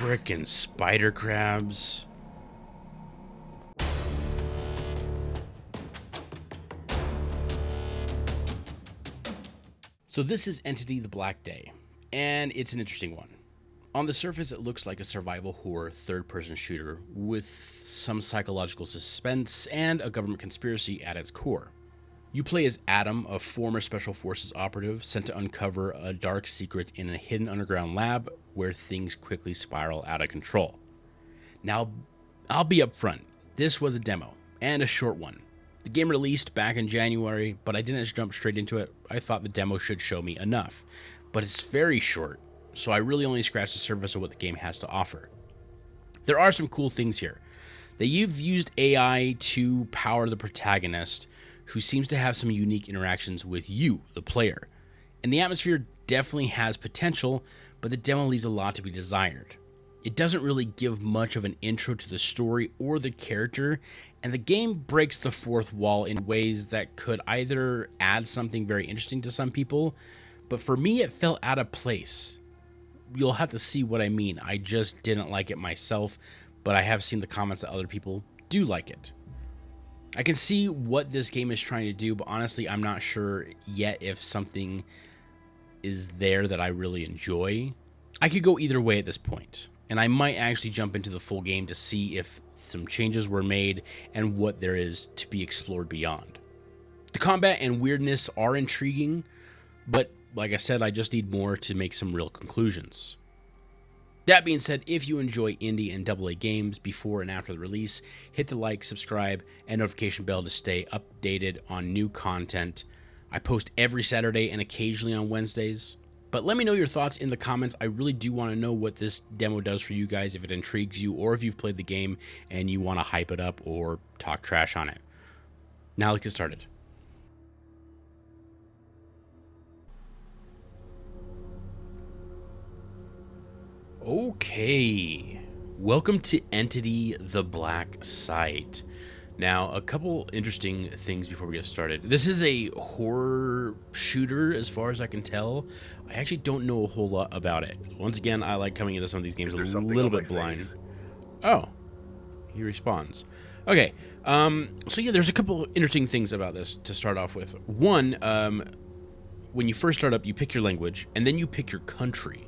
Frickin' spider crabs. So this is Entity the Black Day, and it's an interesting one. On the surface, it looks like a survival horror third-person shooter with some psychological suspense and a government conspiracy at its core. You play as Adam, a former Special Forces operative sent to uncover a dark secret in a hidden underground lab where things quickly spiral out of control. Now, I'll be upfront. This was a demo, and a short one. The game released back in January, but I didn't jump straight into it. I thought the demo should show me enough. But it's very short, so I really only scratched the surface of what the game has to offer. There are some cool things here. You've used AI to power the protagonist, who seems to have some unique interactions with you, the player. And the atmosphere definitely has potential, but the demo leaves a lot to be desired. It doesn't really give much of an intro to the story or the character, and the game breaks the fourth wall in ways that could either add something very interesting to some people, but for me it felt out of place. You'll have to see what I mean. I just didn't like it myself, but I have seen the comments that other people do like it. I can see what this game is trying to do, but honestly, I'm not sure yet if something is there that I really enjoy. I could go either way at this point, and I might actually jump into the full game to see if some changes were made and what there is to be explored beyond. The combat and weirdness are intriguing, but like I said, I just need more to make some real conclusions. That being said, if you enjoy indie and AA games before and after the release, hit the like, subscribe, and notification bell to stay updated on new content. I post every Saturday and occasionally on Wednesdays. But let me know your thoughts in the comments. I really do want to know what this demo does for you guys, if it intrigues you, or if you've played the game and you want to hype it up or talk trash on it. Now let's get started. Okay, welcome to Entity the Black Site. Now, a couple interesting things before we get started. This is a horror shooter as far as I can tell. I actually don't know a whole lot about it. Once again, I like coming into some of these games a little bit blind. Oh, he responds. Okay, so yeah, there's a couple interesting things about this to start off with. One, when you first start up, you pick your language, and then you pick your country,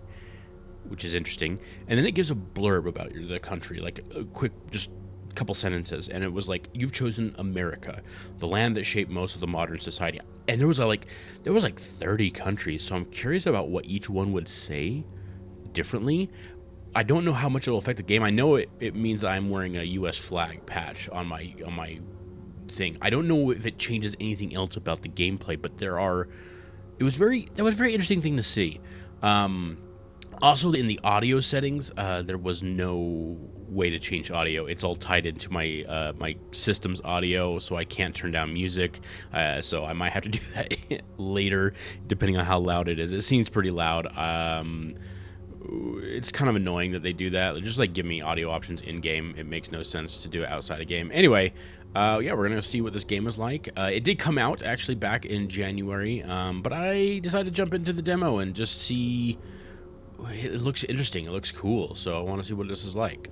which is interesting, and then it gives a blurb about the country, like a quick, just a couple sentences, and it was like, you've chosen America, the land that shaped most of the modern society. And there was like 30 countries, so I'm curious about what each one would say differently. I don't know how much it'll affect the game. I know it means I'm wearing a US flag patch on my thing. I don't know if it changes anything else about the gameplay, but that was a very interesting thing to see. Also, in the audio settings, there was no way to change audio. It's all tied into my my system's audio, so I can't turn down music. So I might have to do that later, depending on how loud it is. It seems pretty loud. It's kind of annoying that they do that. Just like give me audio options in game. It makes no sense to do it outside of game. Anyway, yeah, we're gonna see what this game is like. It did come out actually back in January, but I decided to jump into the demo and just see. It looks interesting. It looks cool. So I want to see what this is like.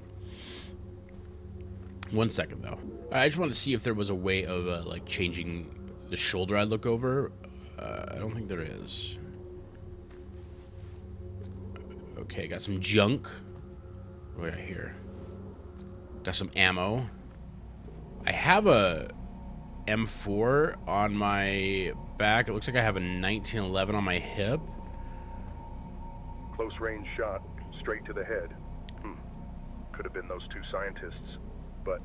1 second though. I just wanted to see if there was a way of like changing the shoulder I look over. I don't think there is. Okay, got some junk. What do I got here? Got some ammo. I have a M4 on my back. It looks like I have a 1911 on my hip. Close range shot, straight to the head. Could have been those two scientists. But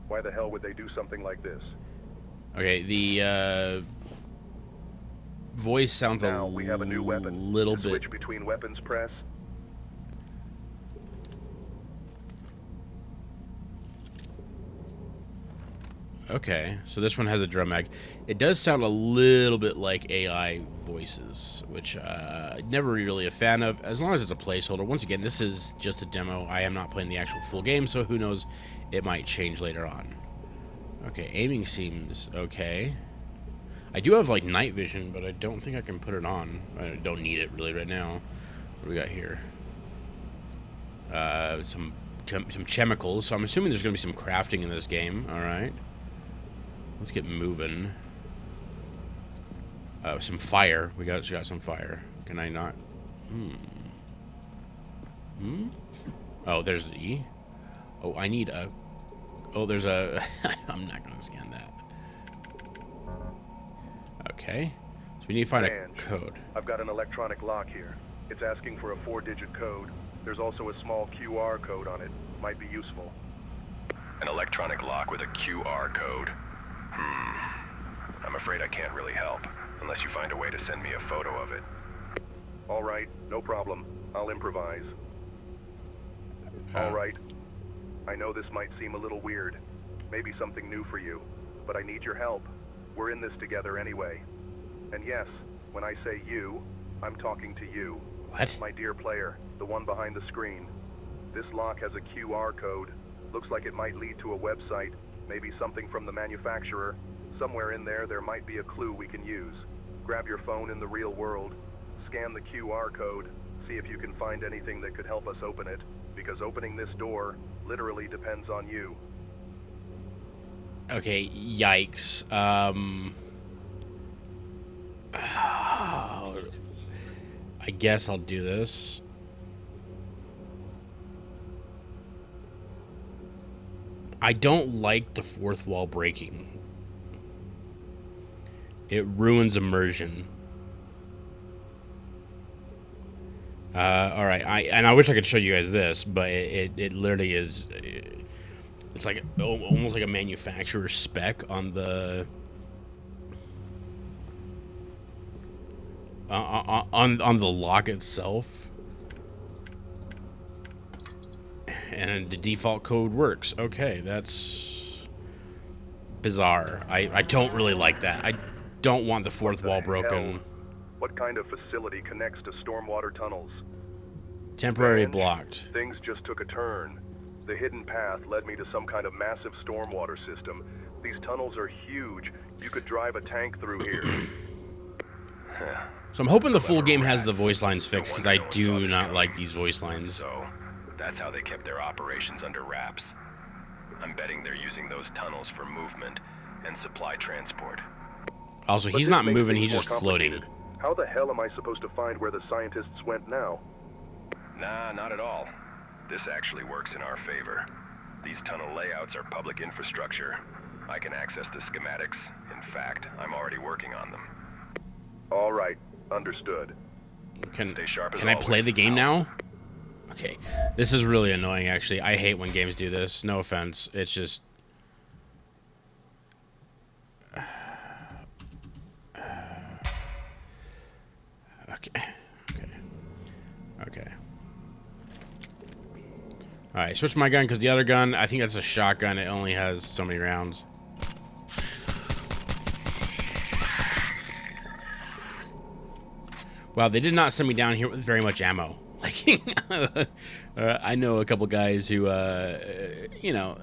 why the hell would they do something like this? Okay, the voice sounds now we have a new weapon. Little bit. Switch between weapons, press. Okay, so this one has a drum mag. It does sound a little bit like AI voices, which never really a fan of, as long as it's a placeholder. Once again, this is just a demo. I am not playing the actual full game, so who knows, it might change later on. Okay, aiming seems okay. I do have like night vision, but I don't think I can put it on. I don't need it really right now. What do we got here? some chemicals. So I'm assuming there's going to be some crafting in this game. All right. Let's get moving. Some fire. We got some fire. Can I not? Oh, there's the E. Oh, I need a... Oh, there's a... I'm not going to scan that. Okay. So we need to find a code. I've got an electronic lock here. It's asking for a 4-digit code. There's also a small QR code on it. Might be useful. An electronic lock with a QR code. I'm afraid I can't really help, unless you find a way to send me a photo of it. All right, no problem. I'll improvise. All right. I know this might seem a little weird. Maybe something new for you. But I need your help. We're in this together anyway. And yes, when I say you, I'm talking to you. What? My dear player, the one behind the screen. This lock has a QR code. Looks like it might lead to a website, maybe something from the manufacturer. Somewhere in there might be a clue we can use. Grab your phone in the real world, scan the QR code, see if you can find anything that could help us open it, because opening this door literally depends on you. Okay, yikes. I guess I'll do this. I don't like the fourth wall breaking. It ruins immersion. All right, I wish I could show you guys this, but it literally is. It's like almost like a manufacturer spec on the on the lock itself, and the default code works. Okay, that's bizarre. I don't really like that. I don't want the fourth wall broken. What kind of facility connects to stormwater tunnels? Temporarily And blocked. things just took a turn. The hidden path led me to some kind of massive stormwater system. These tunnels are huge. You could drive a tank through here. So I'm hoping the full game has the voice lines fixed, because I do not like these voice lines. So, that's how they kept their operations under wraps. I'm betting they're using those tunnels for movement and supply transport. Also, But he's this not makes moving, things he's more just floating. complicated. How the hell am I supposed to find where the scientists went now? Nah, not at all. This actually works in our favor. These tunnel layouts are public infrastructure. I can access the schematics. In fact, I'm already working on them. All right, understood. Stay sharp as Can I play always. the game Out. now? Okay. This is really annoying, actually. I hate when games do this. No offense. It's just... Okay. Okay. Alright, switch my gun, because the other gun, I think that's a shotgun. It only has so many rounds. Wow, they did not send me down here with very much ammo. Like, I know a couple guys who, you know,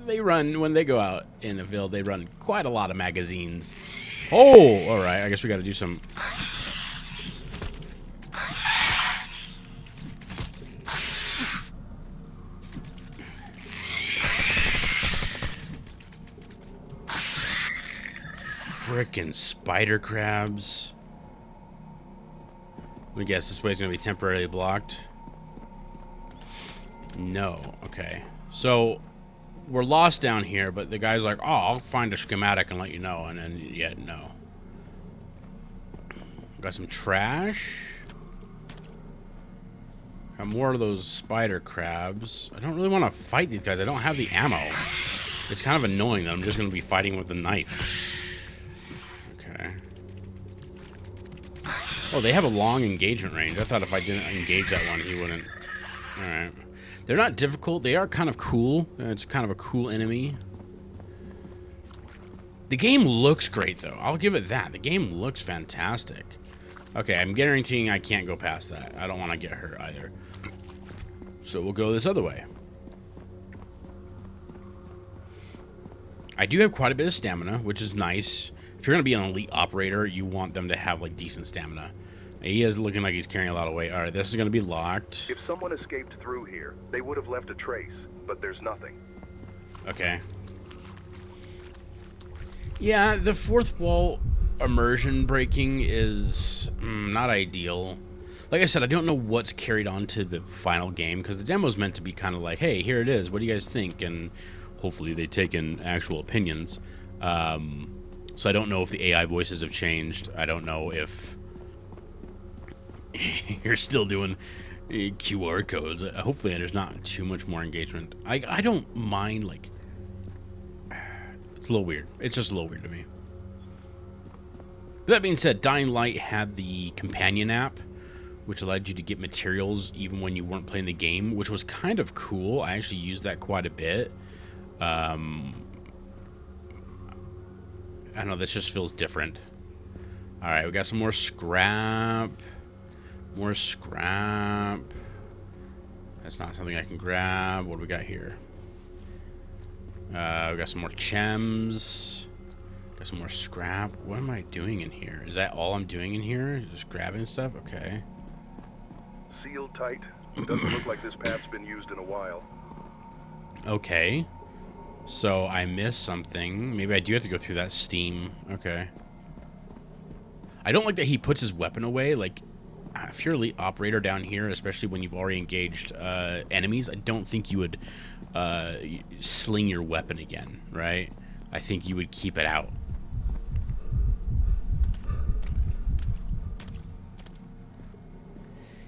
they run, when they go out in the field, they run quite a lot of magazines. Oh, all right, I guess we got to do some... Frickin' spider crabs. Let me guess, this way's gonna be temporarily blocked. No, okay. So, we're lost down here, but the guy's like, oh, I'll find a schematic and let you know, and then, yeah, no. Got some trash. Got more of those spider crabs. I don't really want to fight these guys. I don't have the ammo. It's kind of annoying that I'm just gonna be fighting with a knife. Okay. Oh, they have a long engagement range. I thought if I didn't engage that one, he wouldn't. Alright. They're not difficult. They are kind of cool. It's kind of a cool enemy. The game looks great, though. I'll give it that. The game looks fantastic. Okay, I'm guaranteeing I can't go past that. I don't want to get hurt either. So we'll go this other way. I do have quite a bit of stamina, which is nice. If you're going to be an elite operator, you want them to have, like, decent stamina. He is looking like he's carrying a lot of weight. All right, this is going to be locked. If someone escaped through here, they would have left a trace, but there's nothing. Okay. Yeah, the fourth wall immersion breaking is not ideal. Like I said, I don't know what's carried on to the final game, because the demo's meant to be kind of like, hey, here it is. What do you guys think? And hopefully they take in actual opinions. So I don't know if the AI voices have changed. I don't know if you're still doing QR codes. Hopefully there's not too much more engagement. I don't mind, like... It's a little weird. It's just a little weird to me. That being said, Dying Light had the companion app, which allowed you to get materials even when you weren't playing the game, which was kind of cool. I actually used that quite a bit. I don't know, this just feels different. Alright, we got some more scrap. More scrap. That's not something I can grab. What do we got here? We got some more chems. Got some more scrap. What am I doing in here? Is that all I'm doing in here? Just grabbing stuff? Okay. Sealed tight. Doesn't look like this path's been used in a while. Okay. So I missed something. Maybe I do have to go through that steam. Okay. I don't like that he puts his weapon away. Like, if you're elite operator down here, especially when you've already engaged enemies, I don't think you would sling your weapon again, right? I think you would keep it out.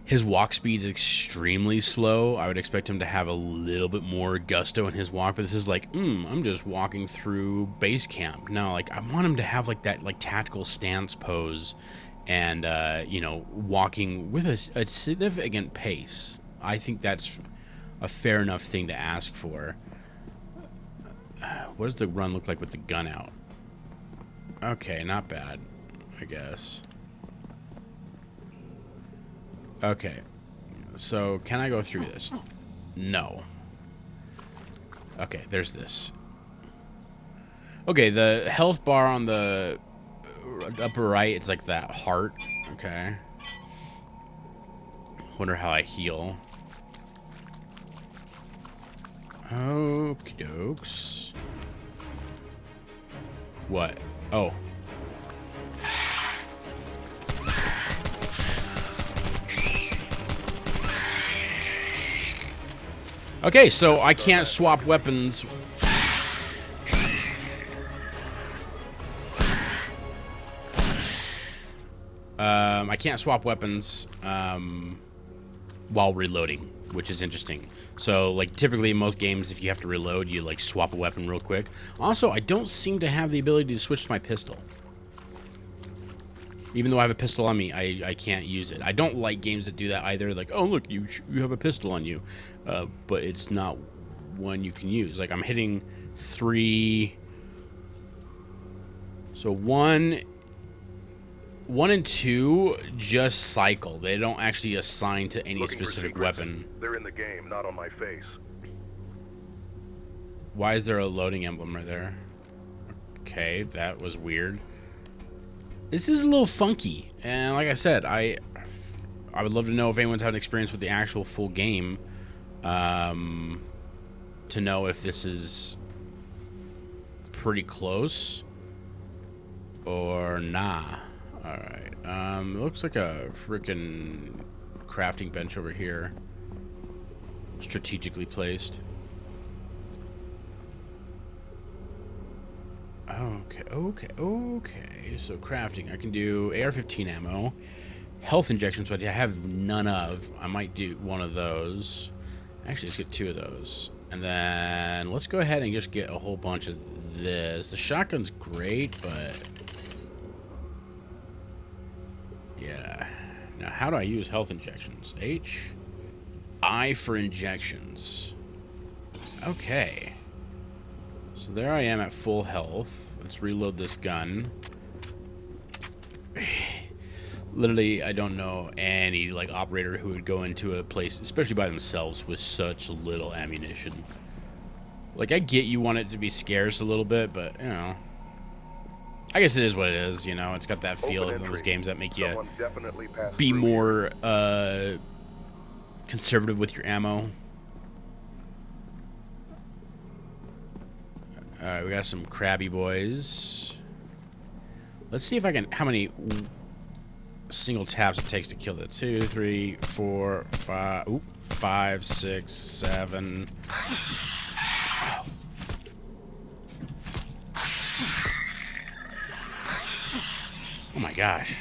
His walk speed is extremely slow. I would expect him to have a little bit more gusto in his walk, but this is like, I'm just walking through base camp. No, like, I want him to have like that like tactical stance pose and, you know, walking with a significant pace. I think that's a fair enough thing to ask for. What does the run look like with the gun out? Okay, not bad, I guess. Okay, so can I go through this? No. Okay, there's this. Okay, the health bar on the upper right, it's like that heart. Okay. Wonder how I heal. Okie dokes. What? Oh. Okay, so I can't swap weapons. I can't swap weapons while reloading, which is interesting. So, like, typically in most games, if you have to reload, you, like, swap a weapon real quick. Also, I don't seem to have the ability to switch to my pistol. Even though I have a pistol on me, I can't use it. I don't like games that do that either. Like, oh, look, you have a pistol on you. But it's not one you can use. Like, I'm hitting 3... So, 1 and 2 just cycle. They don't actually assign to any specific weapon. They're in the game, not on my face. Why is there a loading emblem right there? Okay, that was weird. This is a little funky, and like I said, I would love to know if anyone's had an experience with the actual full game, to know if this is pretty close or nah. All right, it looks like a freaking crafting bench over here, strategically placed. Okay. So crafting, I can do AR-15 ammo, health injections, which I have none of. I might do one of those. Actually, let's get 2 of those, and then let's go ahead and just get a whole bunch of this. The shotgun's great, but yeah. Now, how do I use health injections? H, I for injections. Okay. So there I am at full health. Let's reload this gun. Literally, I don't know any like operator who would go into a place, especially by themselves, with such little ammunition. Like, I get you want it to be scarce a little bit, but you know, I guess it is what it is, you know. It's got that feel Open of those entry. games that make you Someone definitely passed be through here. more conservative with your ammo. All right, we got some crabby boys. Let's see if I can. How many single taps it takes to kill it? 2, 3, 4, 5. Oop, 5, 6, 7. Oh my gosh.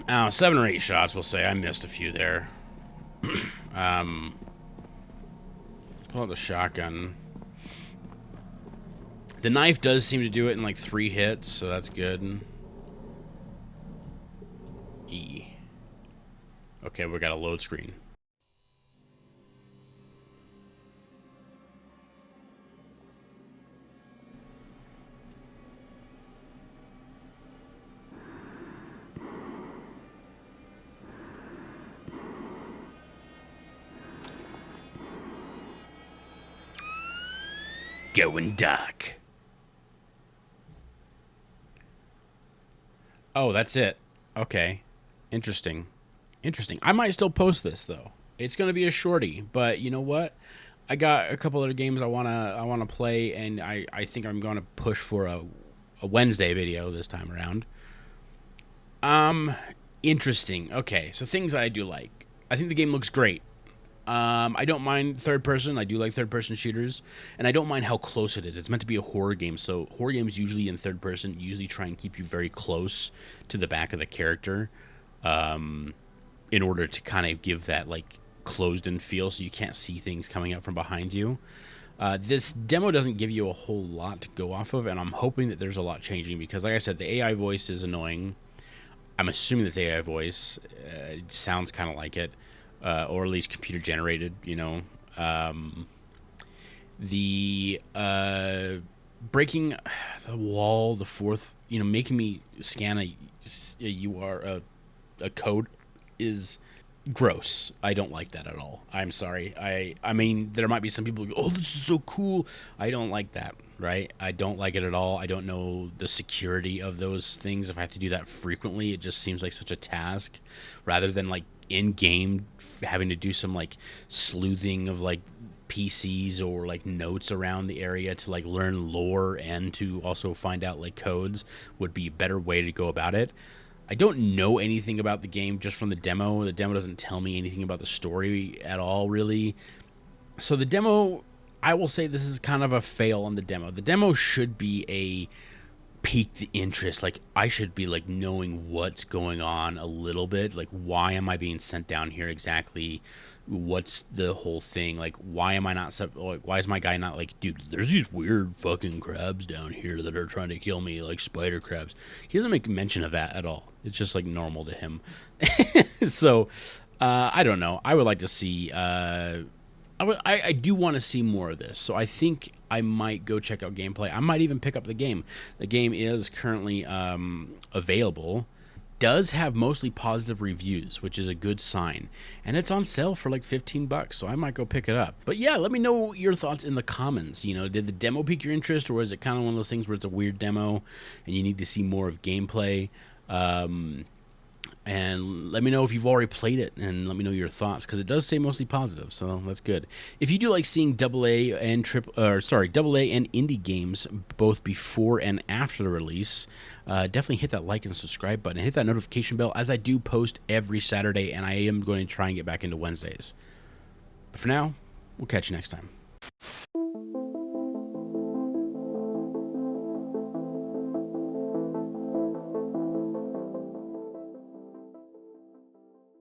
Oh, 7 or 8 shots, we'll say. I missed a few there. Pull out the shotgun. The knife does seem to do it in like 3 hits, so that's good. E. Okay, we got a load screen. Going dark. Oh, that's it. Okay. Interesting. Interesting. I might still post this though. It's gonna be a shorty, but you know what? I got a couple other games I wanna play, and I think I'm gonna push for a Wednesday video this time around. Interesting. Okay, so things I do like. I think the game looks great. I don't mind third person. I do like third person shooters, and I don't mind how close it is. It's meant to be a horror game, so horror games usually in third person usually try and keep you very close to the back of the character, in order to kind of give that like closed in feel, so you can't see things coming up from behind you. This demo doesn't give you a whole lot to go off of, and I'm hoping that there's a lot changing because, like I said, the AI voice is annoying. I'm assuming it's AI voice. It sounds kind of like it, or at least computer generated. You know, the breaking the wall, the fourth. You know, making me scan a code is gross. I don't like that at all. I'm sorry. I mean, there might be some people who go, "Oh, this is so cool." I don't like that, right? I don't like it at all. I don't know the security of those things. If I have to do that frequently, it just seems like such a task rather than like in game having to do some like sleuthing of like PCs or like notes around the area to like learn lore and to also find out like codes would be a better way to go about it. I don't know anything about the game just from the demo. The demo doesn't tell me anything about the story at all, really. So the demo, I will say this is kind of a fail on the demo. The demo should be a piqued interest. Like I should be like knowing what's going on a little bit. Like why am I being sent down here exactly? What's the whole thing? Like why am I not? Like why is my guy not like, dude? There's these weird fucking crabs down here that are trying to kill me, like spider crabs. He doesn't make mention of that at all. It's just like normal to him. So I don't know. I would like to see. I do want to see more of this, so I think I might go check out gameplay. I might even pick up the game. The game is currently available. Does have mostly positive reviews, which is a good sign, and it's on sale for like $15, so I might go pick it up. But yeah, let me know your thoughts in the comments. You know, did the demo pique your interest, or is it kind of one of those things where it's a weird demo and you need to see more of gameplay? And let me know if you've already played it, and let me know your thoughts, because it does say mostly positive, so that's good. If you do like seeing AA and AA and indie games both before and after the release, definitely hit that like and subscribe button, and hit that notification bell, as I do post every Saturday, and I am going to try and get back into Wednesdays. But for now, we'll catch you next time.